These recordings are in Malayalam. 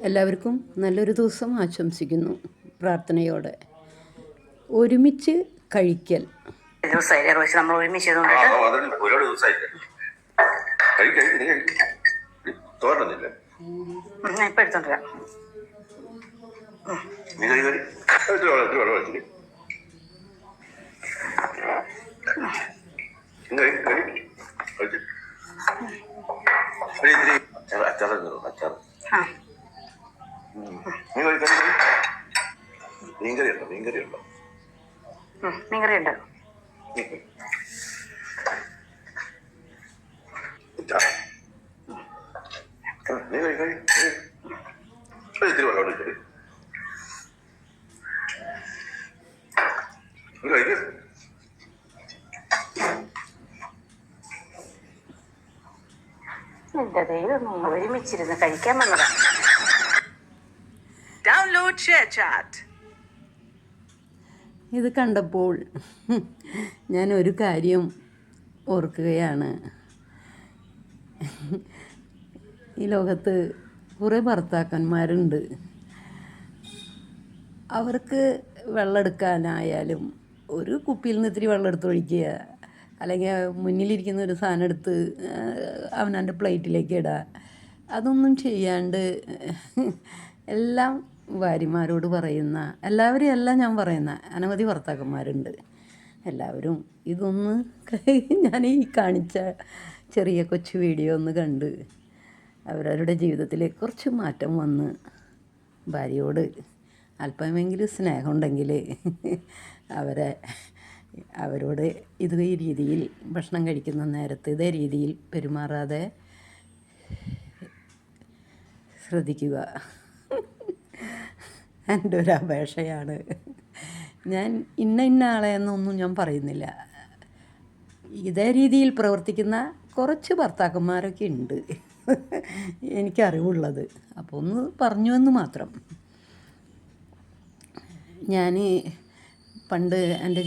എല്ലാവർക്കും നല്ലൊരു ദിവസം ആശംസിക്കുന്നു പ്രാർത്ഥനയോടെ. ഒരുമിച്ച് കഴിക്കൽ. ദിവസമായില്ലേ റോഷി നമ്മൾ ഒരുമിച്ച് ഒരുപാട് ദിവസമായില്ലേ തോരണില്ല ഇപ്പം എടുത്തോണ്ടിരാം. അച്ചാറ് ആ മീൻകറി ഉണ്ടോ? മീൻകറി ഉണ്ടോ? മീൻകറി ഉണ്ട്. ഇത്തിരി വെള്ളം എടുക്കരുത്. എന്റെ ദൈവം ഒരുമിച്ചിരുന്ന് കഴിക്കാൻ വന്നതാ. Download ShareChat. ഇത് കണ്ടപ്പോൾ ഞാൻ ഒരു കാര്യം ഓർക്കുകയാണ്. ഈ ലോകത്ത് കുറേ ഭർത്താക്കന്മാരുണ്ട്. അവർക്ക് വെള്ളം എടുക്കാനായാലും ഒരു കുപ്പിയിൽ നിന്ന് ഇത്തിരി വെള്ളം എടുത്ത് ഒഴിക്കുക, അല്ലെങ്കിൽ മുന്നിലിരിക്കുന്ന ഒരു സാധനം എടുത്ത് അവനവൻ്റെ പ്ലേറ്റിലേക്ക് ഇടുക, അതൊന്നും ചെയ്യാണ്ട് എല്ലാം ഭാര്യമാരോട് പറയുന്ന, എല്ലാവരെയും അല്ല ഞാൻ പറയുന്ന, അനവധി ഭർത്താക്കന്മാരുണ്ട്. എല്ലാവരും ഇതൊന്ന് ഞാൻ ഈ കാണിച്ച ചെറിയ കൊച്ചു വീഡിയോ ഒന്ന് കണ്ട് അവരവരുടെ ജീവിതത്തിൽ കുറച്ച് മാറ്റം വന്ന് ഭാര്യയോട് അല്പമെങ്കിലും സ്നേഹമുണ്ടെങ്കിൽ അവരോട് ഇതേ രീതിയിൽ ഭക്ഷണം കഴിക്കുന്ന നേരത്ത് ഇതേ രീതിയിൽ പെരുമാറാതെ ശ്രദ്ധിക്കുക. എൻ്റെ ഒരു അപേക്ഷയാണ്. ഞാൻ ഇന്ന ആളെന്നൊന്നും ഞാൻ പറയുന്നില്ല. ഇതേ രീതിയിൽ പ്രവർത്തിക്കുന്ന കുറച്ച് ഭർത്താക്കന്മാരൊക്കെ ഉണ്ട് എനിക്കറിവുള്ളത്. അപ്പോൾ ഒന്ന് പറഞ്ഞു എന്ന് മാത്രം. ഞാൻ പണ്ട് എൻ്റെ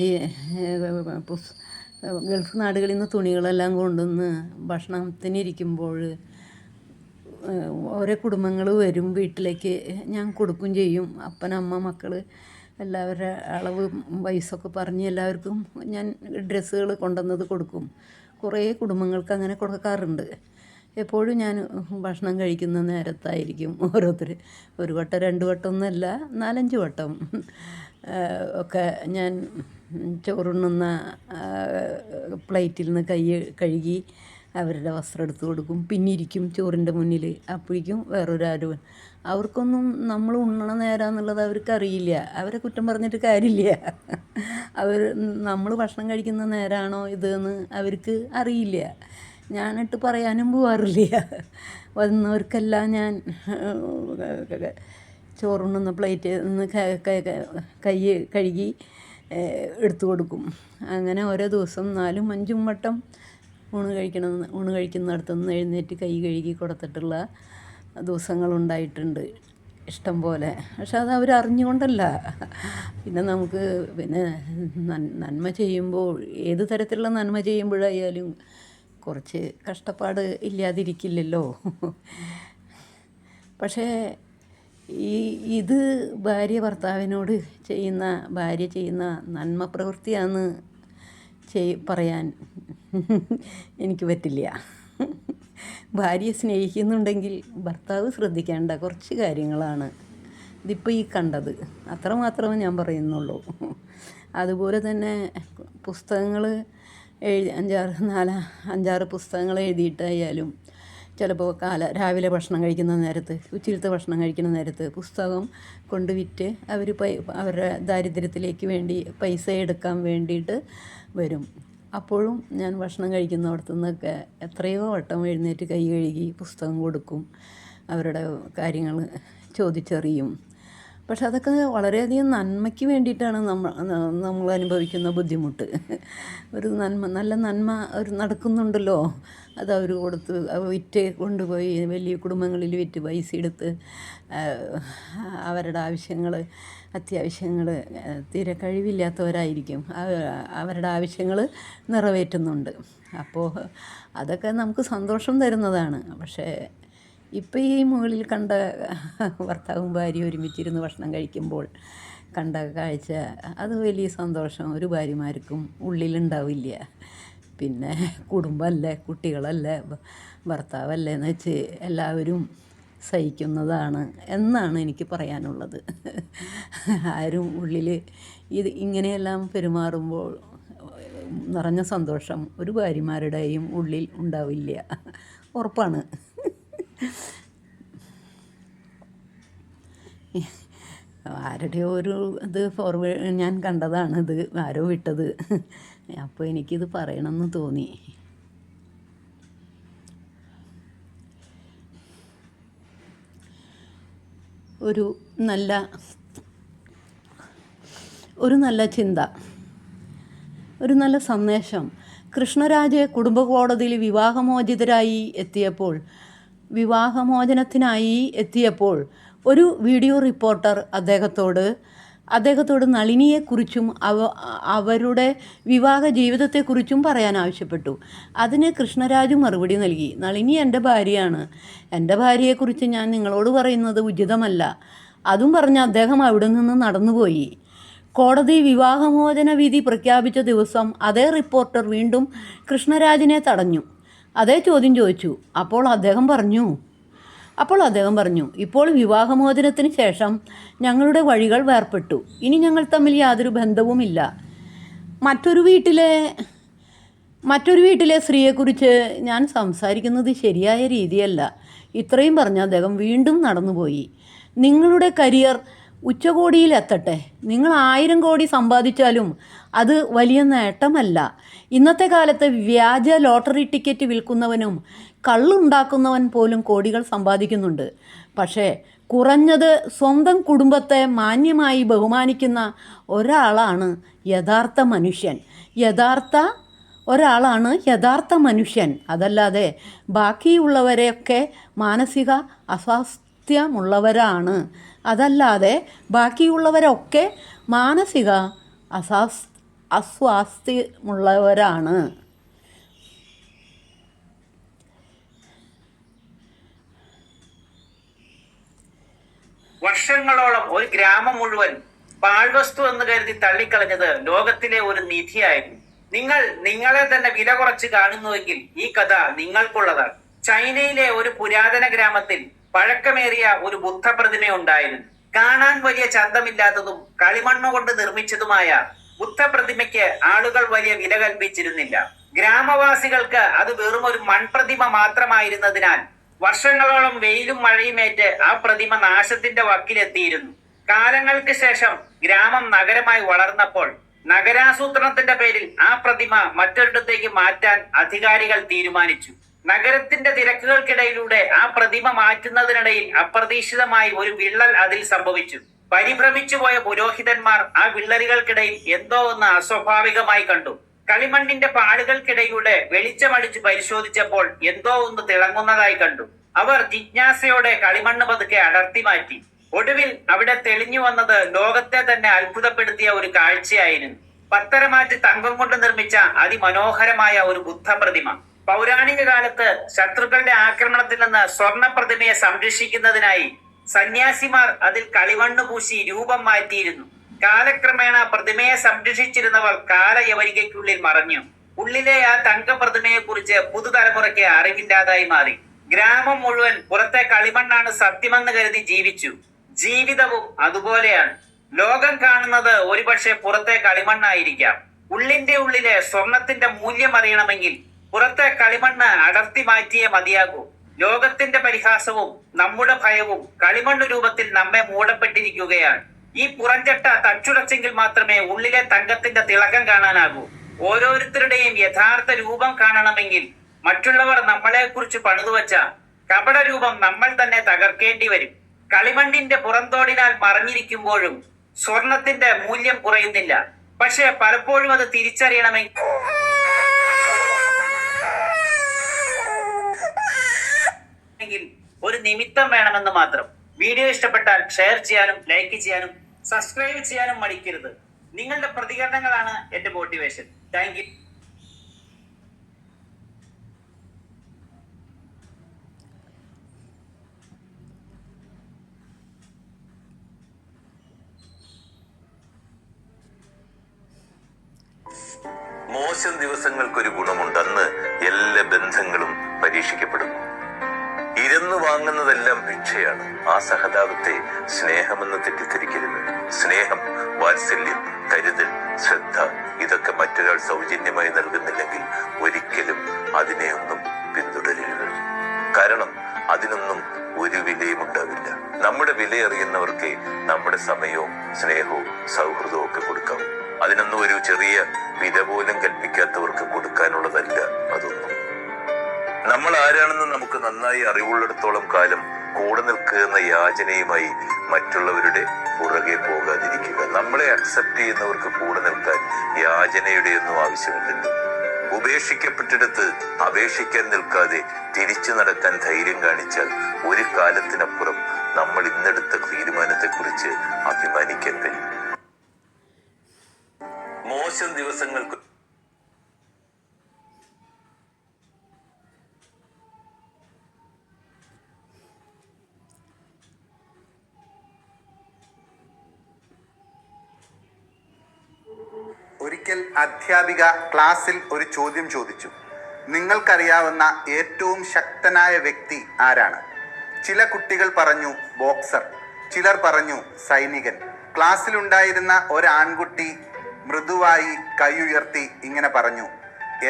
ഗൾഫ് നാടുകളിൽ നിന്ന് തുണികളെല്ലാം കൊണ്ടുവന്ന് ഭക്ഷണത്തിനിരിക്കുമ്പോൾ ഓരോ കുടുംബങ്ങൾ വരും വീട്ടിലേക്ക്, ഞാൻ കൊടുക്കും ചെയ്യും. അപ്പനമ്മ മക്കൾ എല്ലാവരുടെ അളവ് വയസ്സൊക്കെ പറഞ്ഞ് എല്ലാവർക്കും ഞാൻ ഡ്രസ്സുകൾ കൊണ്ടുവന്നത് കൊടുക്കും. കുറേ കുടുംബങ്ങൾക്ക് അങ്ങനെ കൊടുക്കാറുണ്ട്. എപ്പോഴും ഞാൻ ഭക്ഷണം കഴിക്കുന്ന നേരത്തായിരിക്കും ഓരോരുത്തർ ഒരു വട്ടം 2 വട്ടമൊന്നുമല്ല 4-5 വട്ടം ഒക്കെ ഞാൻ ചോറുണ്ണുന്ന പ്ലേറ്റിൽ നിന്ന് കൈ കഴുകി അവരുടെ വസ്ത്രം എടുത്ത് കൊടുക്കും. പിന്നെ ഇരിക്കും ചോറിൻ്റെ മുന്നിൽ. അപ്പോഴേക്കും വേറൊരാരും അവർക്കൊന്നും നമ്മൾ ഉണ്ണണ നേരാന്നുള്ളത് അവർക്കറിയില്ല. അവരെ കുറ്റം പറഞ്ഞിട്ട് കാര്യമില്ല. നമ്മൾ ഭക്ഷണം കഴിക്കുന്ന നേരമാണോ ഇതെന്ന് അവർക്ക് അറിയില്ല. ഞാനിട്ട് പറയാനും പോവാറില്ല. വന്നവർക്കെല്ലാം ഞാൻ ചോറുണ്ണുന്ന പ്ലേറ്റ് നിന്ന് കൈ കഴുകി എടുത്തു കൊടുക്കും. അങ്ങനെ ഓരോ ദിവസം 4-5 വട്ടം ഊണ് കഴിക്കുന്നിടത്തുനിന്ന് എഴുന്നേറ്റ് കൈ കഴുകി കൊടുത്തിട്ടുള്ള ദിവസങ്ങളുണ്ടായിട്ടുണ്ട് ഇഷ്ടം പോലെ. പക്ഷെ അത് അവരറിഞ്ഞുകൊണ്ടല്ല. പിന്നെ നമുക്ക് നന്മ ചെയ്യുമ്പോൾ ഏത് തരത്തിലുള്ള നന്മ ചെയ്യുമ്പോഴായാലും കുറച്ച് കഷ്ടപ്പാട് ഇല്ലാതിരിക്കില്ലല്ലോ. പക്ഷേ ഇത് ഭർത്താവിനോട് ഭാര്യ ചെയ്യുന്ന നന്മ പ്രവൃത്തിയാണെന്ന് പറയാൻ എനിക്ക് പറ്റില്ല. ഭാര്യയെ സ്നേഹിക്കുന്നുണ്ടെങ്കിൽ ഭർത്താവ് ശ്രദ്ധിക്കേണ്ട കുറച്ച് കാര്യങ്ങളാണ് ഇതിപ്പോൾ ഈ കണ്ടത്. അത്രമാത്രമേ ഞാൻ പറയുന്നുള്ളൂ. അതുപോലെ തന്നെ പുസ്തകങ്ങൾ 5-6 പുസ്തകങ്ങൾ എഴുതിയിട്ടായാലും ചിലപ്പോൾ രാവിലെ ഭക്ഷണം കഴിക്കുന്ന നേരത്ത്, ഉച്ചയിലത്തെ ഭക്ഷണം കഴിക്കുന്ന നേരത്ത് പുസ്തകം കൊണ്ട് വിറ്റ് അവർ അവരുടെ ദാരിദ്ര്യത്തിലേക്ക് വേണ്ടി പൈസ എടുക്കാൻ വേണ്ടിയിട്ട് വരും. അപ്പോഴും ഞാൻ ഭക്ഷണം കഴിക്കുന്നിടത്തു നിന്നൊക്കെ എത്രയോ വട്ടം എഴുന്നേറ്റ് കൈ കഴുകി പുസ്തകം കൊടുക്കും, അവരുടെ കാര്യങ്ങൾ ചോദിച്ചറിയും. പക്ഷെ അതൊക്കെ വളരെയധികം നന്മയ്ക്ക് വേണ്ടിയിട്ടാണ് നമ്മൾ അനുഭവിക്കുന്ന ബുദ്ധിമുട്ട്. ഒരു നല്ല നന്മ നടക്കുന്നുണ്ടല്ലോ, അത് അവർ കൊടുത്ത് വിറ്റ് കൊണ്ടുപോയി വലിയ കുടുംബങ്ങളിൽ വിറ്റ് പൈസ എടുത്ത് അവരുടെ അത്യാവശ്യങ്ങൾ തീരെ കഴിവില്ലാത്തവരായിരിക്കും, അവരുടെ ആവശ്യങ്ങൾ നിറവേറ്റുന്നുണ്ട്. അപ്പോൾ അതൊക്കെ നമുക്ക് സന്തോഷം തരുന്നതാണ്. പക്ഷേ ഇപ്പം ഈ മുകളിൽ കണ്ട ഭർത്താവും ഭാര്യയും ഒരുമിച്ചിരുന്ന് ഭക്ഷണം കഴിക്കുമ്പോൾ കണ്ട കാഴ്ച അത് വലിയ സന്തോഷം ഒരു ഭാര്യമാർക്കും ഉള്ളിലുണ്ടാവില്ല. പിന്നെ കുടുംബമല്ലേ, കുട്ടികളല്ലേ, ഭർത്താവല്ലേ എന്ന് വെച്ച് എല്ലാവരും സഹിക്കുന്നതാണ് എന്നാണ് എനിക്ക് പറയാനുള്ളത്. ആരും ഉള്ളിൽ ഇങ്ങനെയെല്ലാം പെരുമാറുമ്പോൾ നിറഞ്ഞ സന്തോഷം ഒരു ഭാര്യമാരുടെയും ഉള്ളിൽ ഉണ്ടാവില്ല, ഉറപ്പാണ്. ആരുടെയോ ഒരു ഇത് ഫോർവേഡ് ഞാൻ കണ്ടതാണ്, ഇത് ആരോ വിട്ടത്. അപ്പോൾ എനിക്കിത് പറയണമെന്ന് തോന്നി. ഒരു നല്ല ചിന്ത, ഒരു നല്ല സന്ദേശം. കൃഷ്ണരാജ് കുടുംബ കോടതിയിൽ വിവാഹമോചനത്തിനായി എത്തിയപ്പോൾ ഒരു വീഡിയോ റിപ്പോർട്ടർ അദ്ദേഹത്തോട് നളിനിയെക്കുറിച്ചും അവരുടെ വിവാഹ ജീവിതത്തെക്കുറിച്ചും പറയാൻ ആവശ്യപ്പെട്ടു. അതിന് കൃഷ്ണരാജ് മറുപടി നൽകി, നളിനി എൻ്റെ ഭാര്യയാണ്, എൻ്റെ ഭാര്യയെക്കുറിച്ച് ഞാൻ നിങ്ങളോട് പറയുന്നത് ഉചിതമല്ല. അതും പറഞ്ഞ് അദ്ദേഹം അവിടെ നിന്ന് നടന്നുപോയി. കോടതി വിവാഹമോചന വിധി പ്രഖ്യാപിച്ച ദിവസം അതേ റിപ്പോർട്ടർ വീണ്ടും കൃഷ്ണരാജിനെ തടഞ്ഞു. അതേ ചോദ്യം ചോദിച്ചു. അപ്പോൾ അദ്ദേഹം പറഞ്ഞു, ഇപ്പോൾ വിവാഹമോചനത്തിന് ശേഷം ഞങ്ങളുടെ വഴികൾ വേർപെട്ടു. ഇനി ഞങ്ങൾ തമ്മിൽ യാതൊരു ബന്ധവുമില്ല. മറ്റൊരു വീട്ടിലെ സ്ത്രീയെക്കുറിച്ച് ഞാൻ സംസാരിക്കുന്നത് ശരിയായ രീതിയല്ല. ഇത്രയും പറഞ്ഞ് അദ്ദേഹം വീണ്ടും നടന്നുപോയി. നിങ്ങളുടെ കരിയർ ഉച്ചകോടിയിലെത്തട്ടെ. നിങ്ങൾ 1000 കോടി സമ്പാദിച്ചാലും അത് വലിയ നേട്ടമല്ല. ഇന്നത്തെ കാലത്ത് വ്യാജ ലോട്ടറി ടിക്കറ്റ് വിൽക്കുന്നവനും കള്ളുണ്ടാക്കുന്നവൻ പോലും കോടികൾ സമ്പാദിക്കുന്നുണ്ട്. പക്ഷേ കുറഞ്ഞത് സ്വന്തം കുടുംബത്തെ മാന്യമായി ബഹുമാനിക്കുന്ന ഒരാളാണ് യഥാർത്ഥ മനുഷ്യൻ. അതല്ലാതെ ബാക്കിയുള്ളവരെയൊക്കെ മാനസിക അസ്വാസ്ഥ്യമുള്ളവരാണ്. അസ്വാസ്ഥ്യമുള്ളവരാണ്. വർഷങ്ങളോളം ഒരു ഗ്രാമം മുഴുവൻ പാഴ്വസ്തു എന്ന് കരുതി തള്ളിക്കളഞ്ഞത് ലോകത്തിലെ ഒരു നിധിയായിരുന്നു. നിങ്ങൾ നിങ്ങളെ തന്നെ വില കുറച്ച് കാണുന്നുവെങ്കിൽ ഈ കഥ നിങ്ങൾക്കുള്ളതാണ്. ചൈനയിലെ ഒരു പുരാതന ഗ്രാമത്തിൽ പഴക്കമേറിയ ഒരു ബുദ്ധപ്രതിമയുണ്ടായിരുന്നു. കാണാൻ വലിയ ചന്തമില്ലാത്തതും കളിമണ്ണുകൊണ്ട് നിർമ്മിച്ചതുമായ ബുദ്ധപ്രതിമയ്ക്ക് ആളുകൾ വലിയ വില കൽപ്പിച്ചിരുന്നില്ല. ഗ്രാമവാസികൾക്ക് അത് വെറും ഒരു മൺപ്രതിമ മാത്രമായിരുന്നതിനാൽ വർഷങ്ങളോളം വെയിലും മഴയുമേറ്റ് ആ പ്രതിമ നാശത്തിന്റെ വക്കിലെത്തിയിരുന്നു. കാലങ്ങൾക്ക് ശേഷം ഗ്രാമം നഗരമായി വളർന്നപ്പോൾ നഗരാസൂത്രണത്തിന്റെ പേരിൽ ആ പ്രതിമ മറ്റൊരിടത്തേക്ക് മാറ്റാൻ അധികാരികൾ തീരുമാനിച്ചു. നഗരത്തിന്റെ തിരക്കുകൾക്കിടയിലൂടെ ആ പ്രതിമ മാറ്റുന്നതിനിടയിൽ അപ്രതീക്ഷിതമായി ഒരു വിള്ളൽ അതിൽ സംഭവിച്ചു. പരിഭ്രമിച്ചു പോയ പുരോഹിതന്മാർ ആ വിള്ളലുകൾക്കിടയിൽ എന്തോ ഒന്ന് അസ്വാഭാവികമായി കണ്ടു. കളിമണ്ണിന്റെ പാടുകൾക്കിടയിലൂടെ വെളിച്ചമടിച്ചു പരിശോധിച്ചപ്പോൾ എന്തോ ഒന്ന് തിളങ്ങുന്നതായി കണ്ടു. അവർ ജിജ്ഞാസയോടെ കളിമണ്ണ് പതുക്കെ അടർത്തി മാറ്റി. ഒടുവിൽ അവിടെ തെളിഞ്ഞു വന്നത് ലോകത്തെ തന്നെ അത്ഭുതപ്പെടുത്തിയ ഒരു കാഴ്ചയായിരുന്നു. പത്തരമാറ്റ് തങ്കം കൊണ്ട് നിർമ്മിച്ച അതിമനോഹരമായ ഒരു ബുദ്ധപ്രതിമ. പൗരാണിക കാലത്ത് ശത്രുക്കളുടെ ആക്രമണത്തിൽ നിന്ന് സ്വർണ്ണ പ്രതിമയെ സംരക്ഷിക്കുന്നതിനായി സന്യാസിമാർ അതിൽ കളിമണ്ണ് പൂശി രൂപം മാറ്റിയിരുന്നു. കാലക്രമേണ പ്രതിമയെ സംരക്ഷിച്ചിരുന്നവർ കാലയവനികയ്ക്കുള്ളിൽ മറഞ്ഞു. ഉള്ളിലെ ആ തങ്ക പ്രതിമയെ കുറിച്ച് പുതുതലമുറയ്ക്ക് അറിവില്ലാതായി മാറി. ഗ്രാമം മുഴുവൻ പുറത്തെ കളിമണ്ണാണ് സത്യമെന്ന് കരുതി ജീവിച്ചു. ജീവിതവും അതുപോലെയാണ്. ലോകം കാണുന്നത് ഒരുപക്ഷെ പുറത്തെ കളിമണ്ണായിരിക്കാം. ഉള്ളിന്റെ ഉള്ളിലെ സ്വർണത്തിന്റെ മൂല്യം അറിയണമെങ്കിൽ പുറത്തെ കളിമണ്ണ് അടർത്തി മാറ്റിയേ മതിയാകൂ. ലോകത്തിന്റെ പരിഹാസവും നമ്മുടെ ഭയവും കളിമണ്ണ് രൂപത്തിൽ നമ്മെ മൂടപ്പെട്ടിരിക്കുകയാണ്. ഈ പുറംചട്ട തച്ചുടച്ചെങ്കിൽ മാത്രമേ ഉള്ളിലെ തങ്കത്തിന്റെ തിളക്കം കാണാനാകൂ. ഓരോരുത്തരുടെയും യഥാർത്ഥ രൂപം കാണണമെങ്കിൽ മറ്റുള്ളവർ നമ്മളെ കുറിച്ച് പണിതുവച്ച കപട രൂപം നമ്മൾ തന്നെ തകർക്കേണ്ടി വരും. കളിമണ്ണിന്റെ പുറന്തോടിനാൽ മറഞ്ഞിരിക്കുമ്പോഴും സ്വർണത്തിന്റെ മൂല്യം കുറയുന്നില്ല. പക്ഷെ പലപ്പോഴും അത് തിരിച്ചറിയണമെങ്കിൽ ഒരു നിമിത്തം വേണമെന്ന് മാത്രം. വീഡിയോ ഇഷ്ടപ്പെട്ടാൽ ഷെയർ ചെയ്യാനും ലൈക്ക് ചെയ്യാനും സബ്സ്ക്രൈബ് ചെയ്യാനും മടിക്കരുത്. നിങ്ങളുടെ പ്രതികരണങ്ങളാണ് എന്റെ മോട്ടിവേഷൻ. Thank you. മോശം ദിവസങ്ങൾക്കൊരു ഗുണമുണ്ട്. അന്ന് എല്ലാ ബന്ധങ്ങളും പരീക്ഷിക്കപ്പെടുന്നു. ഇരുന്ന് വാങ്ങുന്നതെല്ലാം ഭിക്ഷയാണ്. ആ സഹതാപത്തെ സ്നേഹമെന്ന് തെറ്റിദ്ധരിക്കരുത്. സ്നേഹം, വാത്സല്യം, കരുതൽ, ശ്രദ്ധ ഇതൊക്കെ മറ്റൊരാൾ സൗജന്യമായി നൽകുന്നില്ലെങ്കിൽ ഒരിക്കലും അതിനെയൊന്നും പിന്തുടരരുത്. കാരണം അതിനൊന്നും ഒരു വിലയും ഉണ്ടാവില്ല. നമ്മുടെ വിലയറിയുന്നവർക്ക് നമ്മുടെ സമയവും സ്നേഹവും സൗഹൃദവും ഒക്കെ കൊടുക്കാം. അതിനൊന്നും ഒരു ചെറിയ വില പോലും കൽപ്പിക്കാത്തവർക്ക് കൊടുക്കാനുള്ളതല്ല അതൊന്നും. നമ്മൾ ആരാണെന്ന് നമുക്ക് നന്നായി അറിവുള്ളിടത്തോളം കാലം കൂടെ നിൽക്കുക എന്ന യാചനയുമായി മറ്റുള്ളവരുടെ പുറകെ പോകാതിരിക്കുക. നമ്മളെ അക്സെപ്റ്റ് ചെയ്യുന്നവർക്ക് കൂടെ നിൽക്കാൻ യാചനയുടെ ഒന്നും ആവശ്യമില്ലല്ലോ. ഉപേക്ഷിക്കപ്പെട്ടിടത്ത് അപേക്ഷിക്കാൻ നിൽക്കാതെ തിരിച്ചു നടക്കാൻ ധൈര്യം കാണിച്ചാൽ ഒരു കാലത്തിനപ്പുറം നമ്മൾ ഇന്നെടുത്ത തീരുമാനത്തെക്കുറിച്ച് അഭിമാനിക്കാൻ കഴിയും. മോശം ദിവസങ്ങൾക്ക് ഒരിക്കൽ അധ്യാപിക ക്ലാസ്സിൽ ഒരു ചോദ്യം ചോദിച്ചു. നിങ്ങൾക്കറിയാവുന്ന ഏറ്റവും ശക്തനായ വ്യക്തി ആരാണ്? ചില കുട്ടികൾ പറഞ്ഞു ബോക്സർ, ചിലർ പറഞ്ഞു സൈനികൻ. ക്ലാസ്സിലുണ്ടായിരുന്ന ഒരാൺകുട്ടി മൃദുവായി കൈ ഉയർത്തി ഇങ്ങനെ പറഞ്ഞു,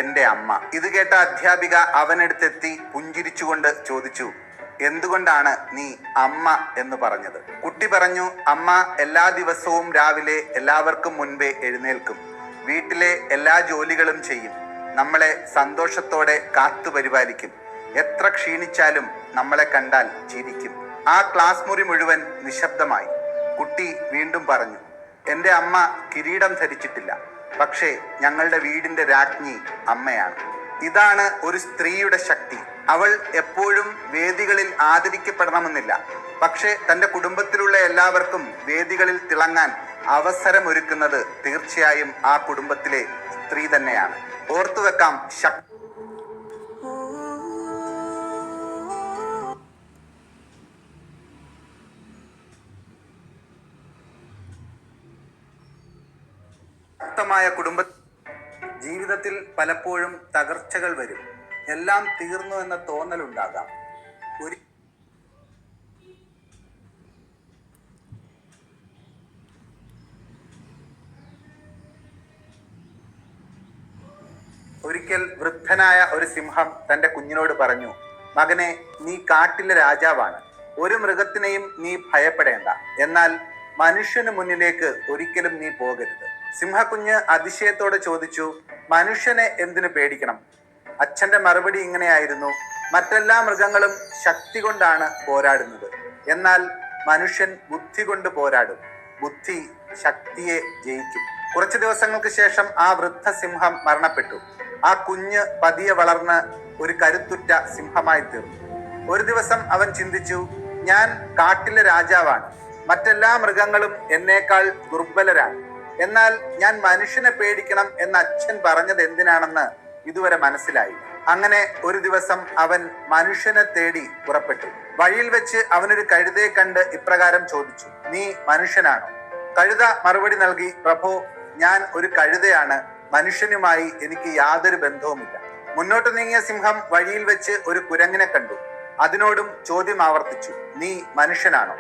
എൻ്റെ അമ്മ. ഇത് കേട്ട അധ്യാപിക അവനടുത്തെത്തി പുഞ്ചിരിച്ചുകൊണ്ട് ചോദിച്ചു, എന്തുകൊണ്ടാണ് നീ അമ്മ എന്ന് പറഞ്ഞത്? കുട്ടി പറഞ്ഞു, അമ്മ എല്ലാ ദിവസവും രാവിലെ എല്ലാവർക്കും മുൻപേ എഴുന്നേൽക്കും, വീട്ടിലെ എല്ലാ ജോലികളും ചെയ്യും, നമ്മളെ സന്തോഷത്തോടെ കാത്തു പരിപാലിക്കും, എത്ര ക്ഷീണിച്ചാലും നമ്മളെ കണ്ടാൽ ചിരിക്കും. ആ ക്ലാസ് മുറി മുഴുവൻ നിശബ്ദമായി. കുട്ടി വീണ്ടും പറഞ്ഞു, എൻ്റെ അമ്മ കിരീടം ധരിച്ചിട്ടില്ല, പക്ഷേ ഞങ്ങളുടെ വീടിൻ്റെ രാജ്ഞി അമ്മയാണ്. ഇതാണ് ഒരു സ്ത്രീയുടെ ശക്തി. അവൾ എപ്പോഴും വേദികളിൽ ആദരിക്കപ്പെടണമെന്നില്ല, പക്ഷേ തൻ്റെ കുടുംബത്തിലുള്ള എല്ലാവർക്കും വേദികളിൽ തിളങ്ങാൻ അവസരമൊരുക്കുന്നത് തീർച്ചയായും ആ കുടുംബത്തിലെ സ്ത്രീ തന്നെയാണ്. ഓർത്തുവെക്കാം, ശക്തമായ കുടുംബ ജീവിതത്തിൽ പലപ്പോഴും തകർച്ചകൾ വരും. എല്ലാം തീർന്നു എന്ന തോന്നലുണ്ടാകാം. ഒരിക്കൽ വൃദ്ധനായ ഒരു സിംഹം തൻ്റെ കുഞ്ഞിനോട് പറഞ്ഞു, മകനെ, നീ കാട്ടിലെ രാജാവാണ്, ഒരു മൃഗത്തിനെയും നീ ഭയപ്പെടേണ്ട, എന്നാൽ മനുഷ്യന് മുന്നിലേക്ക് ഒരിക്കലും നീ പോകരുത്. സിംഹക്കുഞ്ഞ് അതിശയത്തോടെ ചോദിച്ചു, മനുഷ്യനെ എന്തിനു പേടിക്കണം? അച്ഛൻ്റെ മറുപടി ഇങ്ങനെയായിരുന്നു, മറ്റെല്ലാ മൃഗങ്ങളും ശക്തി കൊണ്ടാണ് പോരാടുന്നത്, എന്നാൽ മനുഷ്യൻ ബുദ്ധി കൊണ്ട് പോരാടും, ബുദ്ധി ശക്തിയെ ജയിക്കും. കുറച്ചു ദിവസങ്ങൾക്ക് ശേഷം ആ വൃദ്ധ സിംഹം മരണപ്പെട്ടു. ആ കുഞ്ഞ് പതിയെ വളർന്ന് ഒരു കരുത്തുറ്റ സിംഹമായി തീർന്നു. ഒരു ദിവസം അവൻ ചിന്തിച്ചു, ഞാൻ കാട്ടിലെ രാജാവാണ്, മറ്റെല്ലാ മൃഗങ്ങളും എന്നേക്കാൾ ദുർബലരാണ്, എന്നാൽ ഞാൻ മനുഷ്യനെ പേടിക്കണം എന്ന് അച്ഛൻ പറഞ്ഞത് എന്തിനാണെന്ന് ഇതുവരെ മനസ്സിലായി. അങ്ങനെ ഒരു ദിവസം അവൻ മനുഷ്യനെ തേടി പുറപ്പെട്ടു. വഴിയിൽ വെച്ച് അവനൊരു കഴുതയെ കണ്ട് ഇപ്രകാരം ചോദിച്ചു, നീ മനുഷ്യനാണോ? കഴുത മറുപടി നൽകി, പ്രഭോ, ഞാൻ ഒരു കഴുതയാണ്, മനുഷ്യനുമായി എനിക്ക് യാതൊരു ബന്ധവുമില്ല. മുന്നോട്ട് നീങ്ങിയ സിംഹം വഴിയിൽ വെച്ച് ഒരു കുരങ്ങിനെ കണ്ടു. അതിനോടും ചോദ്യം ആവർത്തിച്ചു, നീ മനുഷ്യനാണോ?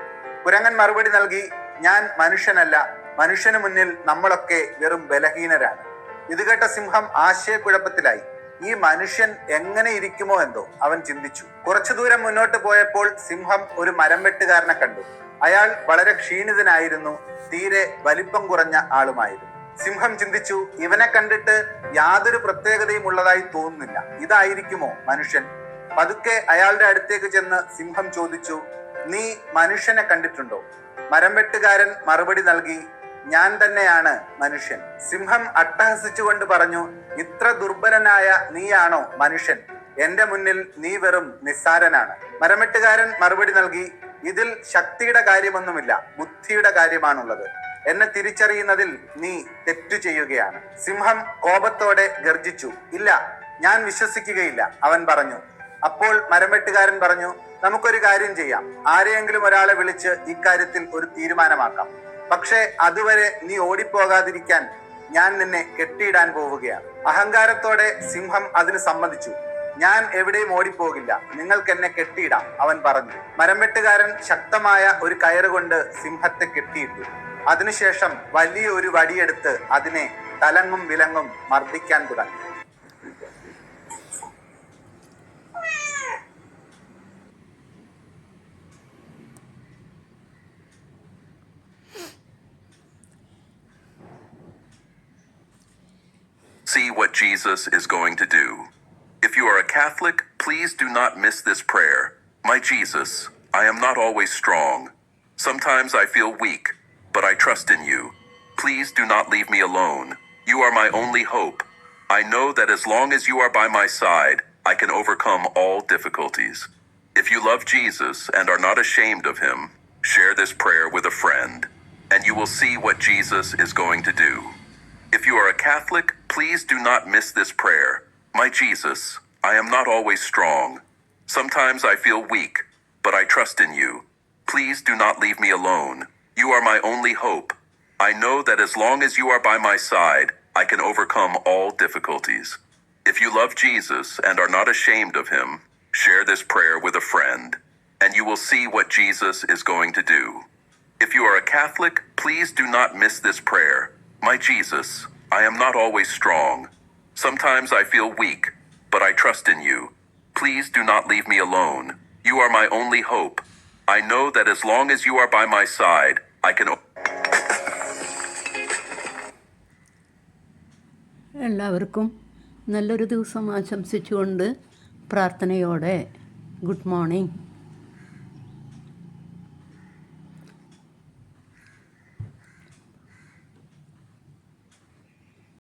കുരങ്ങൻ മറുപടി നൽകി, ഞാൻ മനുഷ്യനല്ല, മനുഷ്യന് മുന്നിൽ നമ്മളൊക്കെ വെറും ബലഹീനരാണ്. ഇത് കേട്ട സിംഹം ആശയക്കുഴപ്പത്തിലായി. ഈ മനുഷ്യൻ എങ്ങനെ ഇരിക്കുമോ എന്തോ അവൻ ചിന്തിച്ചു. കുറച്ചു ദൂരം മുന്നോട്ട് പോയപ്പോൾ സിംഹം ഒരു മരം വെട്ടുകാരനെ കണ്ടു. അയാൾ വളരെ ക്ഷീണിതനായിരുന്നു, തീരെ വലിപ്പം കുറഞ്ഞ ആളുമായിരുന്നു. സിംഹം ചിന്തിച്ചു, ഇവനെ കണ്ടിട്ട് യാതൊരു പ്രത്യേകതയും ഉള്ളതായി തോന്നുന്നില്ല, ഇതായിരിക്കുമോ മനുഷ്യൻ? പതുക്കെ അയാളുടെ അടുത്തേക്ക് ചെന്ന് സിംഹം ചോദിച്ചു, നീ മനുഷ്യനെ കണ്ടിട്ടുണ്ടോ? മരം വെട്ടുകാരൻ മറുപടി നൽകി, ഞാൻ തന്നെയാണ് മനുഷ്യൻ. സിംഹം അട്ടഹസിച്ചുകൊണ്ട് പറഞ്ഞു, ഇത്ര ദുർബലനായ നീയാണോ മനുഷ്യൻ? എന്റെ മുന്നിൽ നീ വെറും നിസ്സാരനാണ്. മരമെട്ടുകാരൻ മറുപടി നൽകി, ഇതിൽ ശക്തിയുടെ കാര്യമൊന്നുമില്ല, ബുദ്ധിയുടെ കാര്യമാണുള്ളത്. എന്നെ തിരിച്ചറിയുന്നതിൽ നീ തെറ്റു ചെയ്യുകയാണ്. സിംഹം കോപത്തോടെ ഗർജിച്ചു. ഇല്ല, ഞാൻ വിശ്വസിക്കുകയില്ല, അവൻ പറഞ്ഞു. അപ്പോൾ മരമെട്ടുകാരൻ പറഞ്ഞു, നമുക്കൊരു കാര്യം ചെയ്യാം, ആരെയെങ്കിലും ഒരാളെ വിളിച്ച് ഇക്കാര്യത്തിൽ ഒരു തീരുമാനമാക്കാം. പക്ഷേ അതുവരെ നീ ഓടിപ്പോകാതിരിക്കാൻ ഞാൻ നിന്നെ കെട്ടിയിടാൻ പോവുകയാണ്. അഹങ്കാരത്തോടെ സിംഹം അതിന് സമ്മതിച്ചു. ഞാൻ എവിടെയും ഓടിപ്പോകില്ല, നിങ്ങൾക്ക് എന്നെ കെട്ടിയിടാം, അവൻ പറഞ്ഞു. മരംവെട്ടുകാരൻ ശക്തമായ ഒരു കയറുകൊണ്ട് സിംഹത്തെ കെട്ടിയിട്ടു. അതിനുശേഷം വലിയ ഒരു വടിയെടുത്ത് അതിനെ തലങ്ങും വിലങ്ങും മർദ്ദിക്കാൻ തുടങ്ങി. See what Jesus is going to do. If you are a Catholic, please do not miss this prayer. My Jesus, I am not always strong. Sometimes I feel weak, but I trust in you. Please do not leave me alone. You are my only hope. I know that as long as you are by my side, I can overcome all difficulties. If you love Jesus and are not ashamed of him, share this prayer with a friend, and you will see what Jesus is going to do. If you are a Catholic, please do not miss this prayer. My Jesus, I am not always strong. Sometimes I feel weak, but I trust in you. Please do not leave me alone. You are my only hope. I know that as long as you are by my side, I can overcome all difficulties. If you love Jesus and are not ashamed of him, share this prayer with a friend, and you will see what Jesus is going to do. If you are a Catholic, please do not miss this prayer. My Jesus, I am not always strong. Sometimes I feel weak, but I trust in you. Please do not leave me alone. You are my only hope. I know that as long as you are by my side, I can... എല്ലാവർക്കും നല്ലൊരു ദിവസം ആശംസിച്ചുകൊണ്ട് പ്രാർത്ഥനയോടെ ഗുഡ് മോർണിംഗ്.